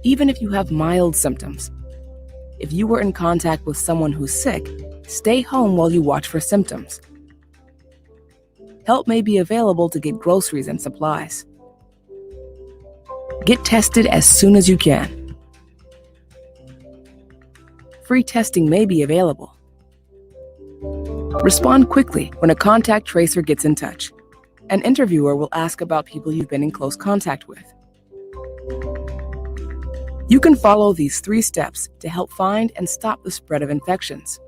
even if you have mild symptoms. If you were in contact with someone who's sick, stay home while you watch for symptoms. Help may be available to get groceries and supplies. Get tested as soon as you can. Free testing may be available. Respond quickly when a contact tracer gets in touch. An interviewer will ask about people you've been in close contact with. You can follow these 3 steps to help find and stop the spread of infections.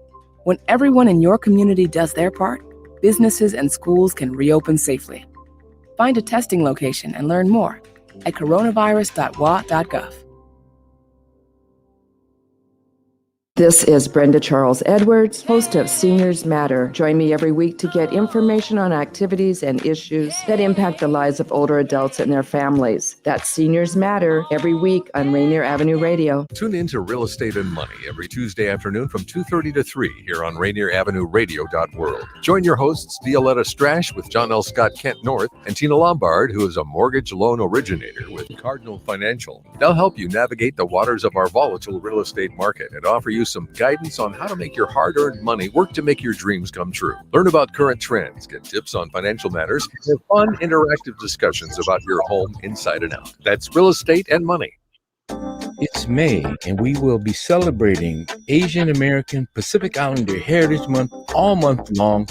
When everyone in your community does their part, businesses and schools can reopen safely. Find a testing location and learn more at coronavirus.wa.gov. This is Brenda Charles Edwards, host of Seniors Matter. Join me every week to get information on activities and issues that impact the lives of older adults and their families. That's Seniors Matter every week on Rainier Avenue Radio. Tune in to Real Estate and Money every Tuesday afternoon from 2:30 to 3 here on Rainier Avenue Radio.world. Join your hosts Violetta Strash with John L. Scott Kent North and Tina Lombard, who is a mortgage loan originator with Cardinal Financial. They'll help you navigate the waters of our volatile real estate market and offer you some guidance on how to make your hard-earned money work to make your dreams come true. Learn about current trends, get tips on financial matters, and have fun, interactive discussions about your home inside and out. That's Real Estate and Money. It's May, and we will be celebrating Asian American Pacific Islander Heritage Month all month long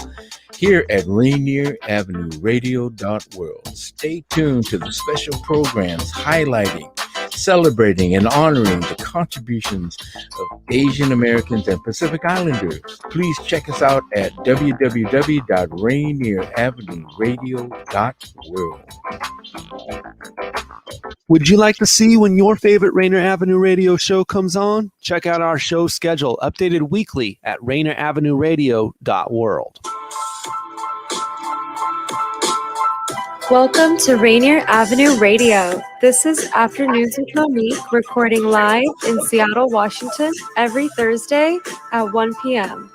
here at Rainier Avenue Radio.world. Stay tuned to the special programs highlighting, celebrating, and honoring the contributions of Asian Americans and Pacific Islanders. Please check us out at www.rainieravenueradio.world. Would you like to see when your favorite Rainier Avenue Radio show comes on? Check out our show schedule, updated weekly at rainieravenueradio.world. Welcome to Rainier Avenue Radio. This is Afternoons with Monique, recording live in Seattle, Washington, every Thursday at 1 p.m.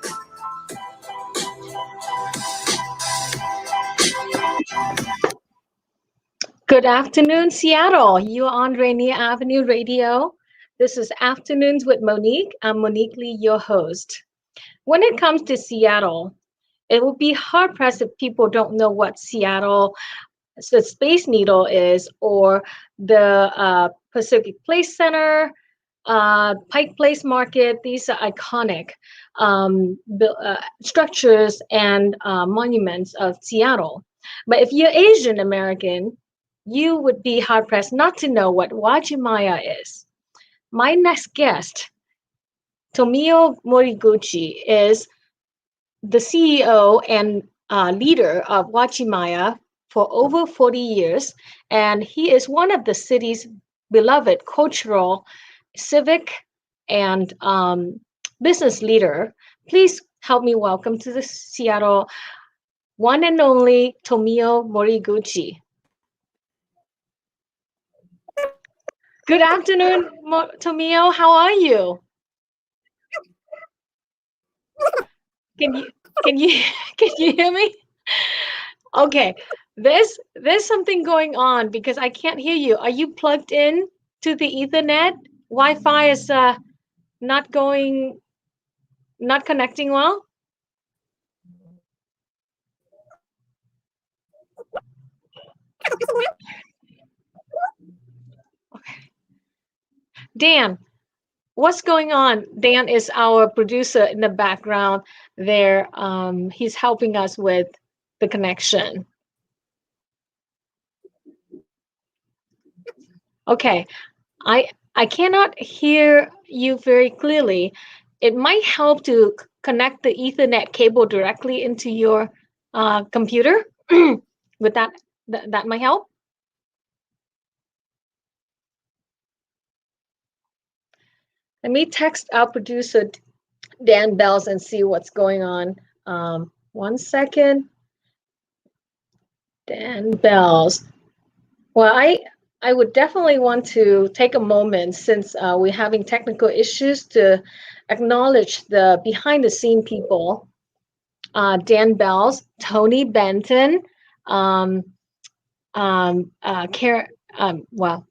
Good afternoon, Seattle. You are on Rainier Avenue Radio. This is Afternoons with Monique. I'm Monique Lee, your host. When it comes to Seattle, it will be hard-pressed if people don't know what Seattle, the Space Needle is, or the Pacific Place Center, Pike Place Market. These are iconic structures and monuments of Seattle. But if you're Asian American, you would be hard-pressed not to know what Uwajimaya is. My next guest, Tomio Moriguchi, is the CEO and leader of Uwajimaya for over 40 years, and he is one of the city's beloved cultural, civic, and business leader. Please help me welcome to the Seattle one and only Tomio Moriguchi. Good afternoon, Tomio. How are you? Can you hear me? Okay. There's something going on because I can't hear you. Are you plugged in to the Ethernet? Wi-Fi is not connecting well. Okay. Dan, what's going on? Dan is our producer in the background there. He's helping us with the connection. Okay, I cannot hear you very clearly. It might help to connect the Ethernet cable directly into your computer. With that might help. Let me text our producer, Dan Bells, and see what's going on. 1 second. Dan Bells. Well, I would definitely want to take a moment, since we're having technical issues, to acknowledge the behind-the-scene people. Dan Bells, Tony Benton, well,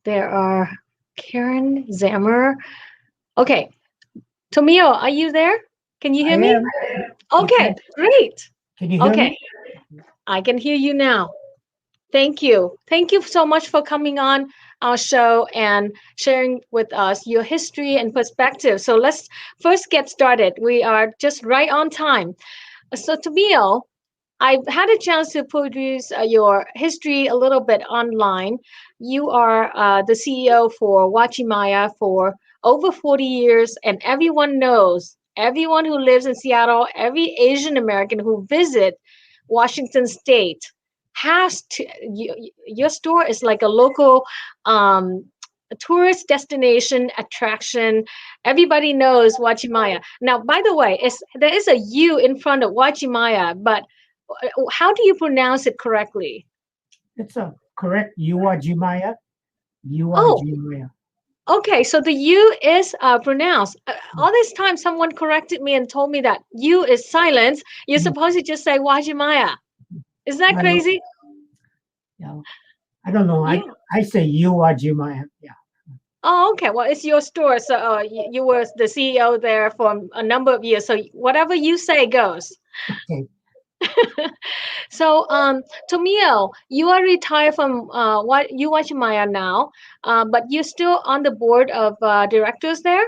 there are Karen Zammer. Okay. Tomio, are you there? Can you I hear me? am. Okay, great. Can you hear Okay, me? I can hear you now. Thank you. Thank you so much for coming on our show and sharing with us your history and perspective. So let's first get started. We are just right on time. So, Tomio, I've had a chance to produce your history a little bit online. You are the CEO for Wachimaya for over 40 years, and everyone knows, everyone who lives in Seattle, every Asian American who visit Washington State has to. Your store is like a local um, tourist destination attraction. Everybody knows Wachimaya. Now, by the way, there is a U in front of Wachimaya, but how do you pronounce it correctly? It's a correct Uwajimaya. Oh, Uwajimaya. okay. So the U is pronounced. All this time, someone corrected me and told me that U is silent. You're supposed to just say Wajimaya. Is that Well, crazy? yeah, I don't know. Yeah. I say Uwajimaya. Yeah. Oh, okay. Well, it's your store, so you were the CEO there for a number of years. So whatever you say goes. Okay. So, Tomio, you are retired from what Uwajimaya now, but you're still on the board of directors there.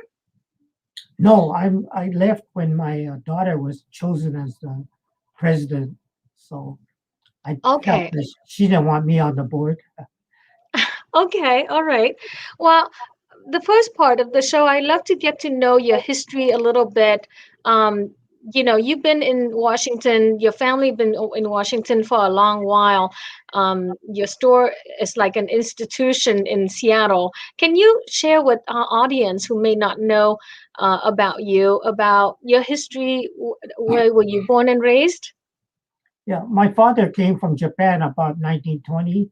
No, I left when my daughter was chosen as the president. So I felt Okay. that she didn't want me on the board. Okay. All right. Well, the first part of the show, I love to get to know your history a little bit. Um, you've been in Washington, your family been in Washington for a long while. Your store is like an institution in Seattle. Can you share with our audience who may not know about you, about your history? Where were you born and raised? Yeah, my father came from Japan about 1920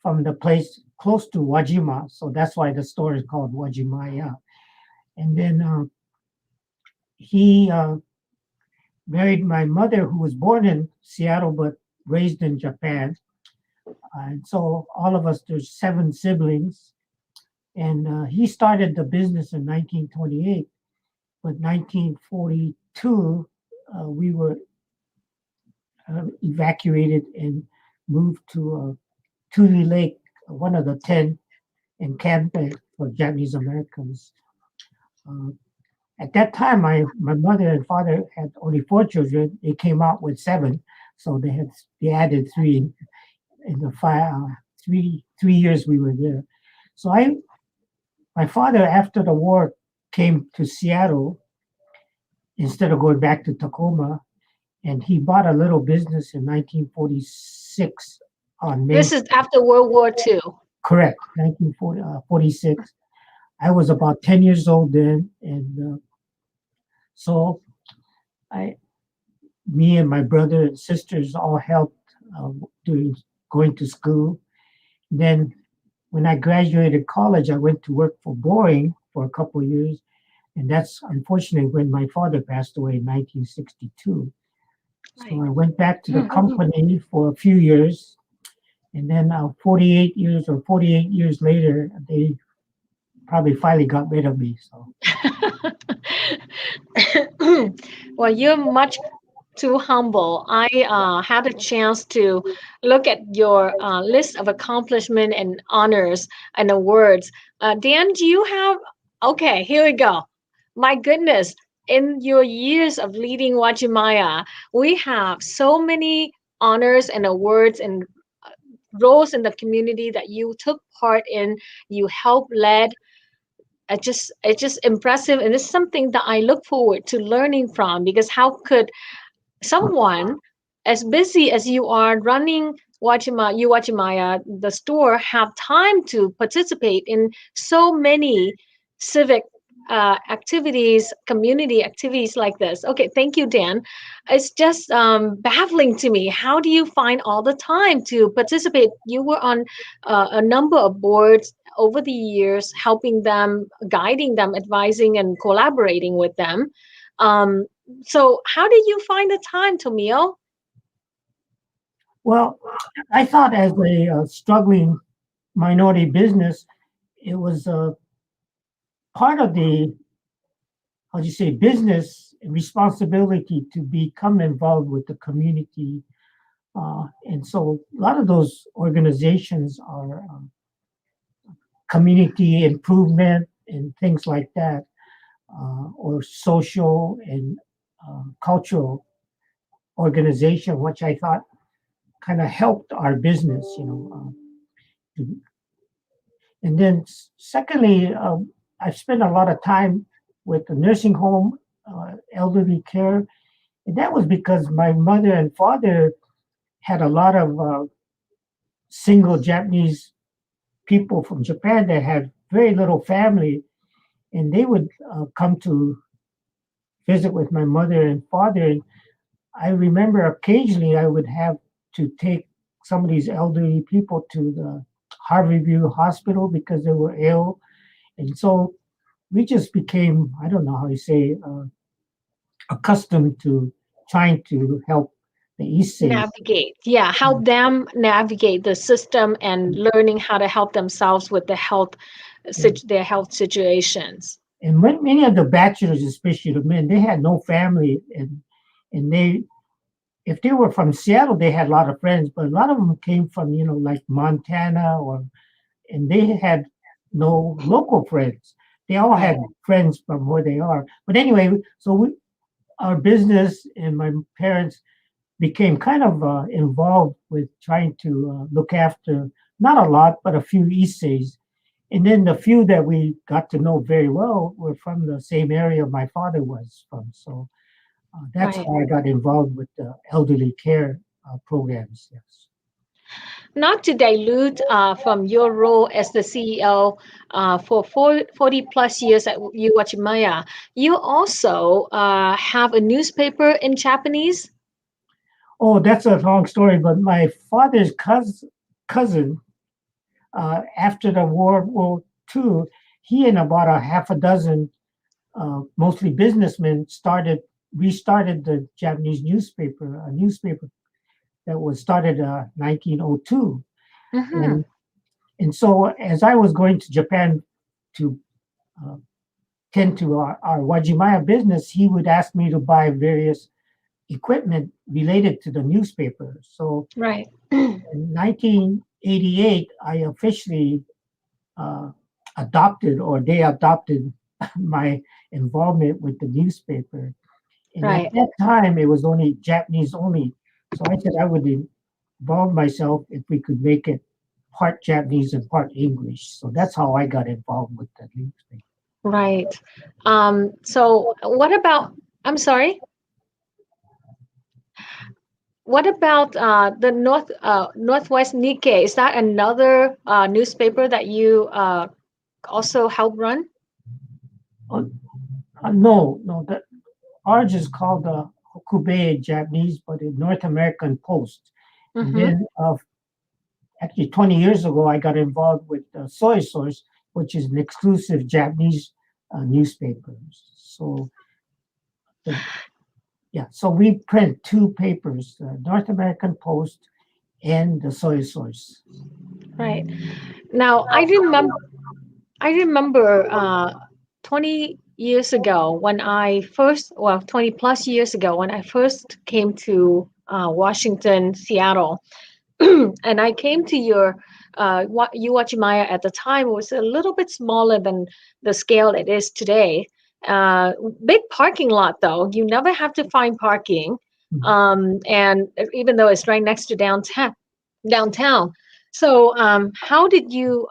from the place close to Wajima. So that's why the store is called Wajimaya. And then he married my mother, who was born in Seattle but raised in Japan. And so all of us, there's 7 siblings. And he started the business in 1928. But 1942, we were evacuated and moved to Tule Lake, one of the 10 encampments for Japanese Americans. Uh, At that time, my mother and father had only 4 children. They came out with 7, so they added 3 in the 3 years we were there. So my father, after the war, came to Seattle instead of going back to Tacoma, and he bought a little business in 1946 on Main. This is after World War II. Correct, 1946. I was about 10 years old then, and so me and my brother and sisters all helped going to school. Then when I graduated college, I went to work for Boeing for a couple of years. And that's unfortunately when my father passed away in 1962. Right. So I went back to the company for a few years. And then 48 years later, they probably finally got rid of me. So. Well, you're much too humble. I had a chance to look at your list of accomplishment and honors and awards. Dan, do you have? Okay, here we go. My goodness, in your years of leading Wajimaya, we have so many honors and awards and roles in the community that you took part in, you helped led. It's just impressive, and it's something that I look forward to learning from, because how could someone as busy as you are running Wachimaya, the store, have time to participate in so many civic activities, community activities like this? Okay, thank you, Dan. It's just baffling to me. How do you find all the time to participate? You were on a number of boards over the years, helping them, guiding them, advising, and collaborating with them. So how did you find the time, Tomio? Well, I thought as a struggling minority business, it was part of the, how do you say, business responsibility to become involved with the community. And so a lot of those organizations are community improvement and things like that, or social and cultural organization, which I thought kind of helped our business, and then secondly, I've spent a lot of time with the nursing home, elderly care, and that was because my mother and father had a lot of single Japanese people from Japan that had very little family, and they would come to visit with my mother and father. And I remember occasionally I would have to take some of these elderly people to the Harborview Hospital because they were ill. And so we just became, I don't know how you say, accustomed to trying to help the East Side. Help them navigate the system and learning how to help themselves with their health situations. And many of the bachelors, especially the men, they had no family, and they, if they were from Seattle, they had a lot of friends, but a lot of them came from, like Montana, and they had no local friends. They all had friends from where they are. But anyway, so our business and my parents became kind of involved with trying to look after, not a lot, but a few East Sides. And then the few that we got to know very well were from the same area my father was from. So that's how I got involved with the elderly care programs. Yes. Not to dilute from your role as the CEO for 40 plus years at Uwajimaya, you also have a newspaper in Japanese? Oh, that's a long story, but my father's cousin, after the World War II, he and about a half a dozen, mostly businessmen, restarted the Japanese newspaper, a newspaper that was started 1902. Mm-hmm. And so as I was going to Japan to tend to our Uwajimaya business, he would ask me to buy various equipment related to the newspaper. So in 1988, I officially they adopted my involvement with the newspaper. And at that time, it was only Japanese only. So I said I would involve myself if we could make it part Japanese and part English. So that's how I got involved with the newspaper. Right. So what about, I'm sorry? What about the Northwest Nikkei? Is that another newspaper that you also help run? No. That ours is called the Hokubei Japanese, but in North American Post. And then actually 20 years ago, I got involved with Soy Source, which is an exclusive Japanese newspaper. So so we print two papers, the North American Post and the Soy Source. Right. Now, I remember 20 years ago when 20 plus years ago when I first came to Washington, Seattle, and I came to your Uwajimaya at the time was a little bit smaller than the scale it is today. Big parking lot though. You never have to find parking, and even though it's right next to downtown. So how did you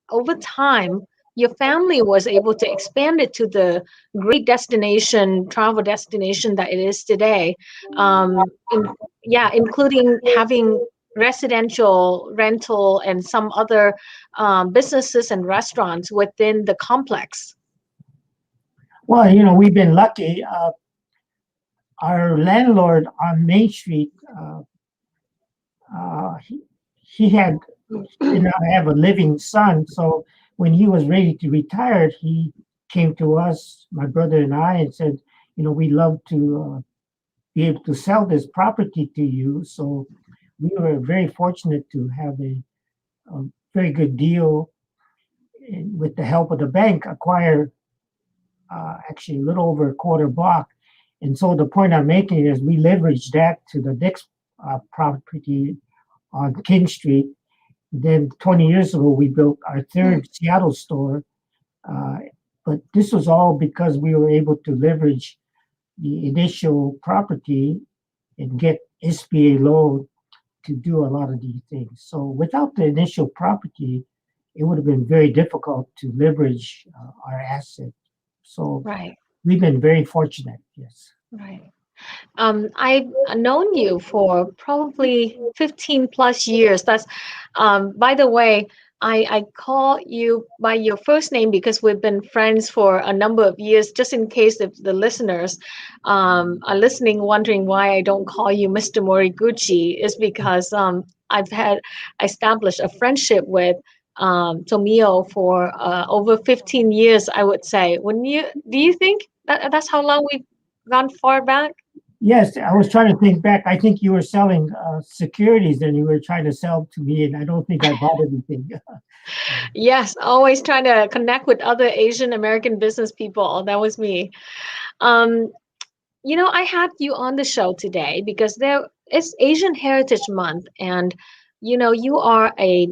over time your family was able to expand it to the great travel destination that it is today, including having residential, rental, and some other businesses and restaurants within the complex? Well, we've been lucky. Our landlord on Main Street, he did not have a living son. So when he was ready to retire, he came to us, my brother and I, and said, we'd love to be able to sell this property to you. So we were very fortunate to have a very good deal. with the help of the bank, acquire actually a little over a quarter block. And so the point I'm making is we leveraged that to the next property on King Street. Then 20 years ago, we built our third Seattle store. But this was all because we were able to leverage the initial property and get SBA loan to do a lot of these things. So without the initial property, it would have been very difficult to leverage our asset. So we've been very fortunate, yes. Right. I've known you for probably 15 plus years. That's, by the way, I call you by your first name because we've been friends for a number of years, just in case if the listeners are listening, wondering why I don't call you Mr. Moriguchi, is because I've had established a friendship with Tomio for over 15 years, I would say. Do you think that's how long we've gone far back? Yes, I was trying to think back. I think you were selling securities and you were trying to sell to me, and I don't think I bought anything. Yes, always trying to connect with other Asian American business people. That was me. I had you on the show today because it's Asian Heritage Month, and you are a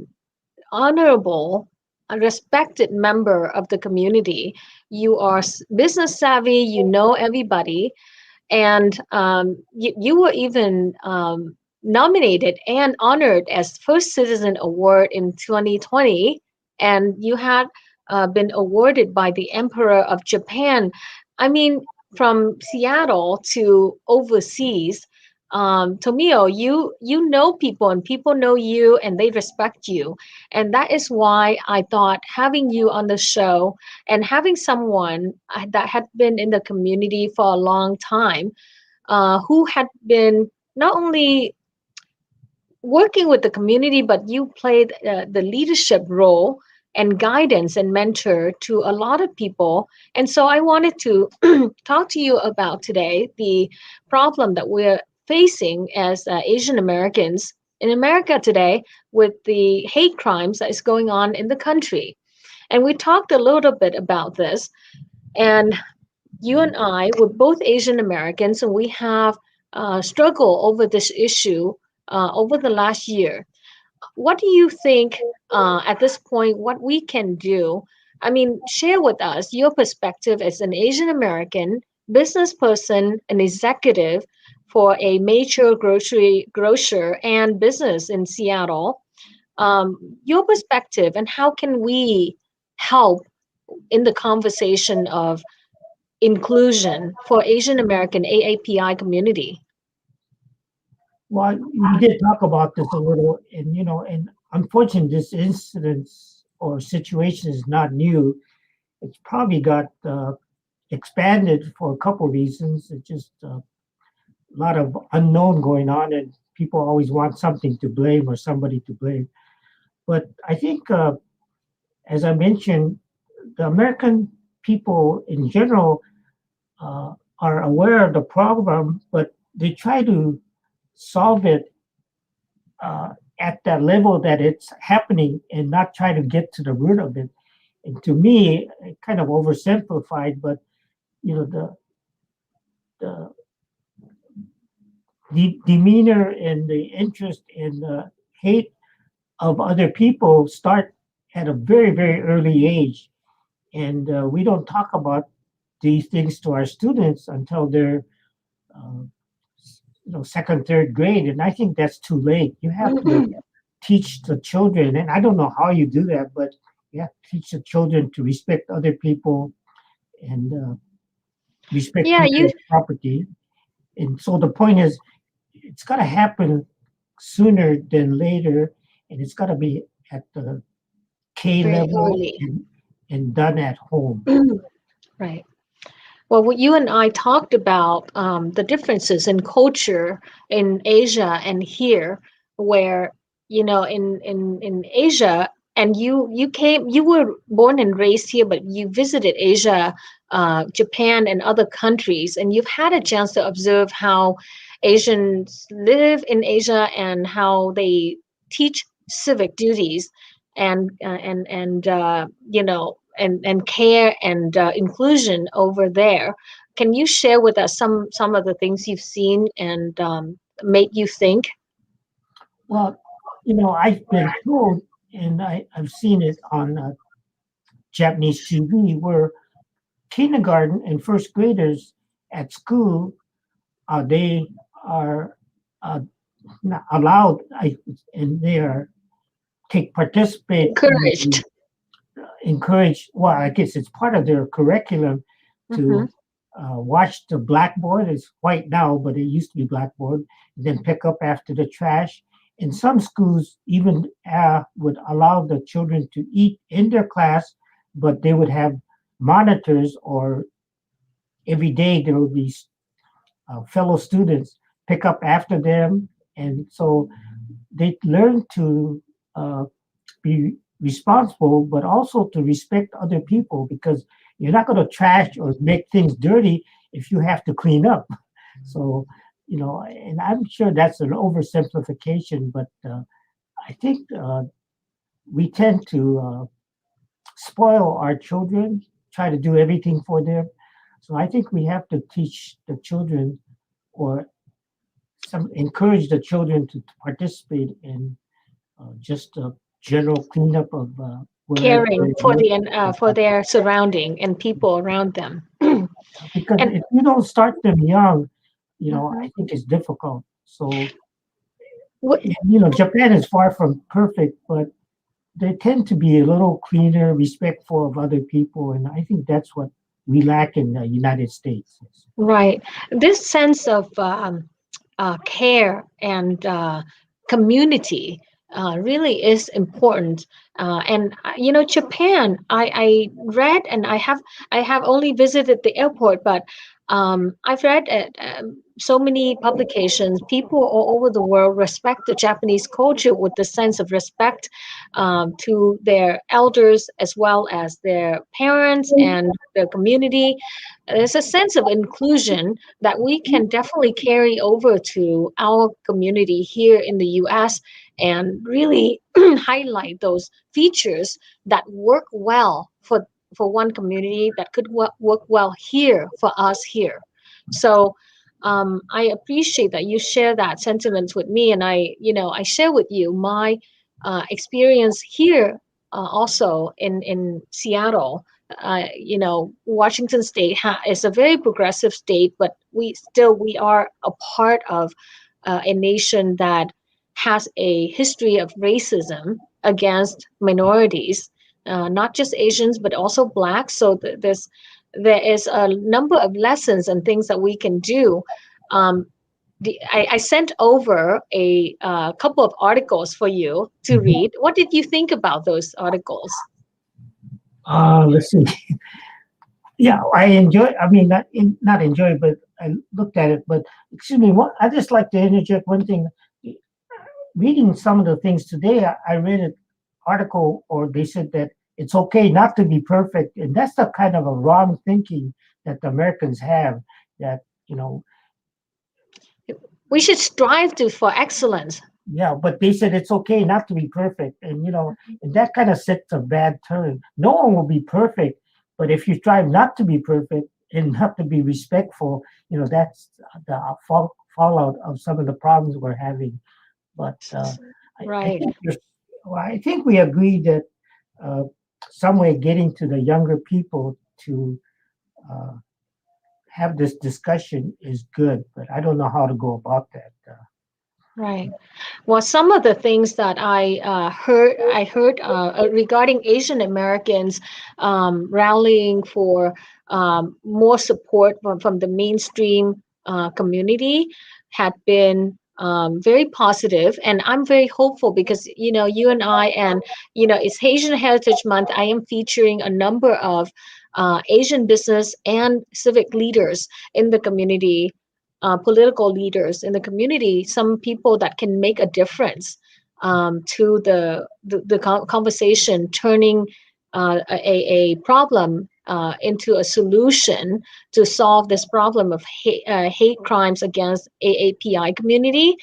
honorable, a respected member of the community. You are business savvy. You know everybody. And you were even nominated and honored as First Citizen Award in 2020. And you had been awarded by the Emperor of Japan. I mean, from Seattle to overseas. Tomio, you know people and people know you and they respect you. And that is why I thought having you on the show and having someone that had been in the community for a long time, who had been not only working with the community, but you played the leadership role and guidance and mentor to a lot of people. And so I wanted to talk to you about today the problem that we're facing as Asian Americans in America today with the hate crimes that is going on in the country. And we talked a little bit about this. And you and I were both Asian Americans, and we have struggled over this issue over the last year. What do you think at this point, what we can do? I mean, share with us your perspective as an Asian American business person, an executive for a major grocer and business in Seattle. Your perspective and how can we help in the conversation of inclusion for Asian American AAPI community? Well, we did talk about this a little, and unfortunately, this incident or situation is not new. It's probably got expanded for a couple reasons. It's just a lot of unknown going on, and people always want something to blame or somebody to blame. But I think, as I mentioned, the American people in general are aware of the problem, but they try to solve it at that level that it's happening and not try to get to the root of it. And to me, it kind of oversimplified, but the demeanor and the interest and the hate of other people start at a very, very early age. And we don't talk about these things to our students until they're second, third grade. And I think that's too late. You have to teach the children, and I don't know how you do that, but you have to teach the children to respect other people and respect people's property. And so the point is, it's got to happen sooner than later, and it's got to be at the K Very level early. and done at home. Right. Well, you and I talked about the differences in culture in Asia and here, where in Asia, and you were born and raised here, but you visited Asia, Japan, and other countries, and you've had a chance to observe how Asians live in Asia and how they teach civic duties. and care and inclusion over there. Can you share with us some of the things you've seen and make you think? Well, I've been told, and I've seen it on Japanese TV, where kindergarten and first graders at school, they are uh, not allowed, and they are participate in Encouraged. encourage. Well, I guess it's part of their curriculum Mm-hmm. to watch the blackboard. It's white now, but it used to be blackboard. Then pick up after the trash. And some schools even would allow the children to eat in their class, but they would have monitors, or every day there would be fellow students pick up after them. And so they learn to be responsible, but also to respect other people, because you're not going to trash or make things dirty if you have to clean up. So, and I'm sure that's an oversimplification, but I think we tend to spoil our children, try to do everything for them. So I think we have to teach the children, or encourage the children to participate in just a general cleanup of wherever Caring they for live. for their surrounding and people around them. Because And if you don't start them young, Mhm. I think it's difficult. So, What, Japan is far from perfect, but they tend to be a little cleaner, respectful of other people, and I think that's what we lack in the United States. right. This sense of care and community really is important. Japan. I read, and I have only visited the airport, but I've read so many publications. People all over the world respect the Japanese culture with the sense of respect to their elders as well as their parents and the community. There's a sense of inclusion that we can definitely carry over to our community here in the US and really highlight those features that work well for one community that could work well here for us here. So I appreciate that you share that sentiment with me, and I share with you my experience here also in Seattle. Washington State is a very progressive state, but we are a part of a nation that has a history of racism against minorities, not just Asians but also blacks. So there is a number of lessons and things that we can do. Um, I sent over a couple of articles for you to read. What did you think about those articles? Let's see. Yeah, I enjoy. I mean, not enjoy, but I looked at it. But excuse me, I just like to interject one thing. Reading some of the things today, I read an article, or they said that it's okay not to be perfect, and that's the kind of a wrong thinking that the Americans have. That We should strive for excellence. yeah, but they said it's okay not to be perfect, and that kind of sets a bad tone. No one will be perfect, but if you strive not to be perfect and not to be respectful, that's the fallout of some of the problems we're having. But I Right. think I think we agree that uh, some way getting to the younger people to uh, have this discussion is good, but I don't know how to go about that. Right. Well, some of the things that I heard regarding Asian Americans rallying for more support from the mainstream community had been very positive, and I'm very hopeful because you and I, and it's Asian Heritage Month. I am featuring a number of Asian business and civic leaders in the community, political leaders in the community, some people that can make a difference to the conversation, turning a problem into a solution to solve this problem of hate crimes against AAPI community.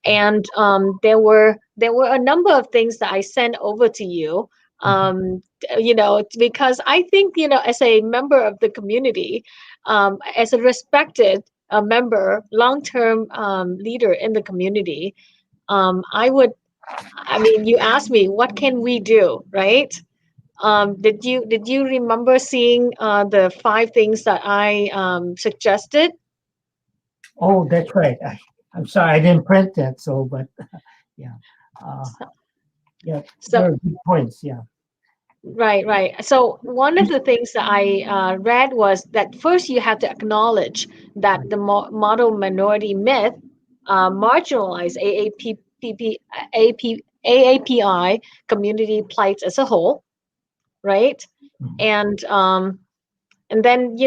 And there were a number of things that I sent over to you, because I think, as a member of the community, as a respected member, long-term leader in the community, you asked me, what can we do, right? Did you remember seeing the 5 things that I suggested? Oh, that's right. I'm sorry, I didn't print that. So, but yeah, yeah, So there are good points. Yeah. right. So one of the things that I read was that first you have to acknowledge that the model minority myth marginalized AAPI community plights as a whole, right? And then,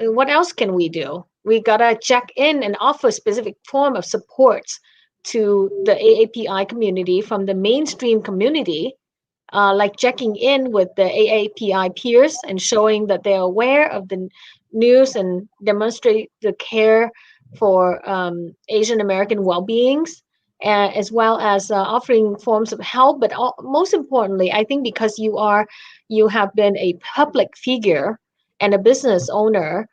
what else can we do? We gotta check in and offer specific form of supports to the AAPI community from the mainstream community, like checking in with the AAPI peers and showing that they're aware of the news and demonstrate the care for Asian American well-beings, as well as offering forms of help. But most importantly, I think because you have been a public figure and a business owner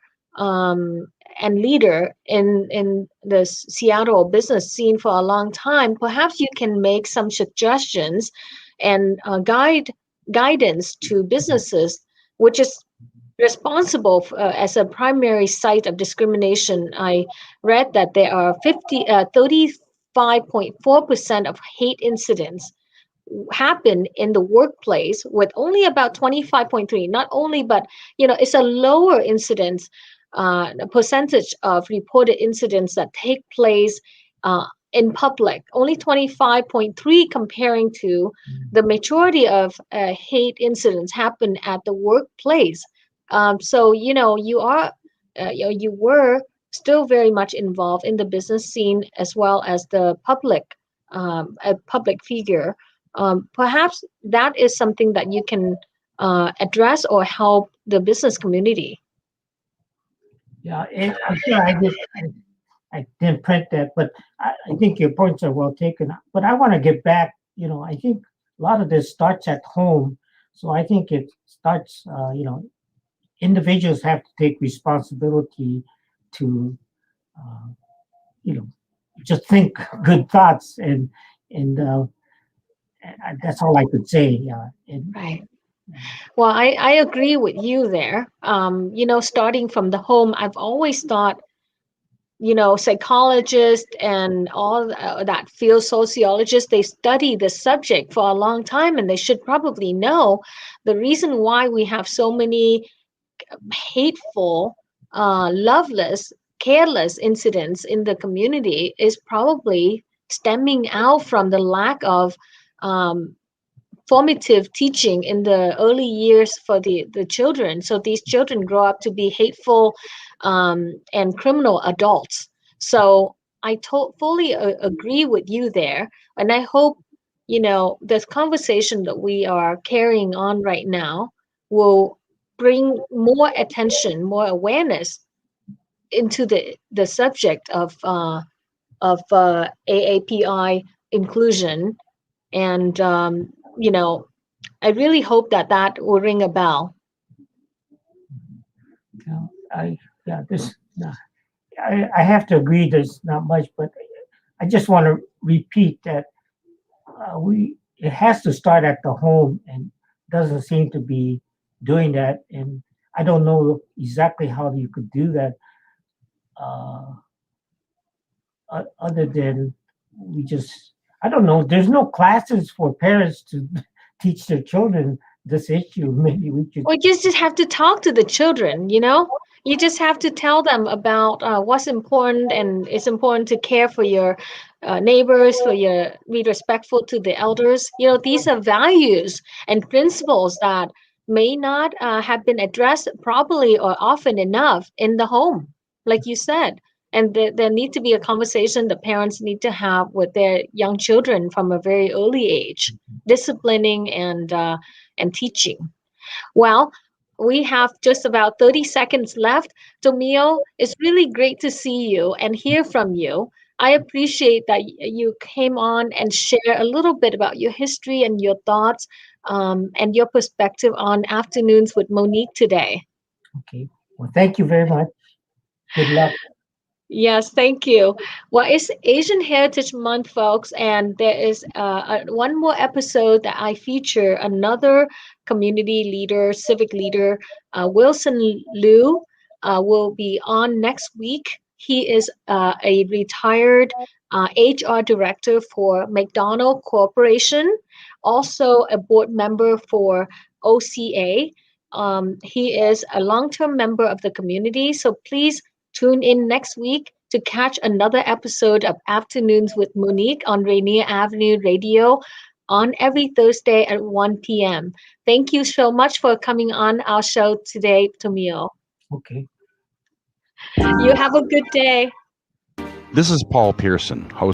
and leader in the Seattle business scene for a long time, perhaps you can make some suggestions and guidance to businesses, which is responsible as a primary site of discrimination. I read that there are 35.4% of hate incidents happen in the workplace, with only about 25.3, not only, but it's a lower incidence percentage of reported incidents that take place in public, only 25.3, comparing to the majority of hate incidents happen at the workplace. So you were still very much involved in the business scene as well as the a public figure. Perhaps that is something that you can address or help the business community. Yeah, I'm sure I didn't print that, but I think your points are well taken. But I want to get back. I think a lot of this starts at home. So I think it starts. Individuals have to take responsibility to, just think good thoughts, and that's all I could say. Yeah. Right. Well, I agree with you there. Starting from the home, I've always thought, psychologists and all that field sociologists, they study the subject for a long time, and they should probably know the reason why we have so many hateful, loveless, careless incidents in the community is probably stemming out from the lack of formative teaching in the early years for the children. So these children grow up to be hateful and criminal adults. So I fully agree with you there. And I hope, this conversation that we are carrying on right now will bring more attention, more awareness into the subject of AAPI inclusion. And I really hope that will ring a bell. I have to agree. There's not much, but I just want to repeat that it has to start at the home, and doesn't seem to be doing that. And I don't know exactly how you could do that, other than I don't know. There's no classes for parents to teach their children this issue. Maybe we could. Well, you just have to talk to the children, You just have to tell them about what's important, and it's important to care for your neighbors, be respectful to the elders. These are values and principles that may not have been addressed properly or often enough in the home, like you said. And there need to be a conversation that parents need to have with their young children from a very early age, disciplining and teaching. Well, we have just about 30 seconds left. Tomio, it's really great to see you and hear from you. I appreciate that you came on and share a little bit about your history and your thoughts and your perspective on Afternoons with Monique today. Okay. Well, thank you very much. Good luck. Yes, thank you. Well, it's Asian Heritage Month, folks, and there is one more episode that I feature another community leader, civic leader, Wilson Liu, will be on next week. He is a retired HR director for McDonald Corporation, also a board member for OCA. He is a long-term member of the community, so please tune in next week to catch another episode of Afternoons with Monique on Rainier Avenue Radio on every Thursday at 1 p.m. Thank you so much for coming on our show today, Tomio. Okay. You have a good day. This is Paul Pearson, host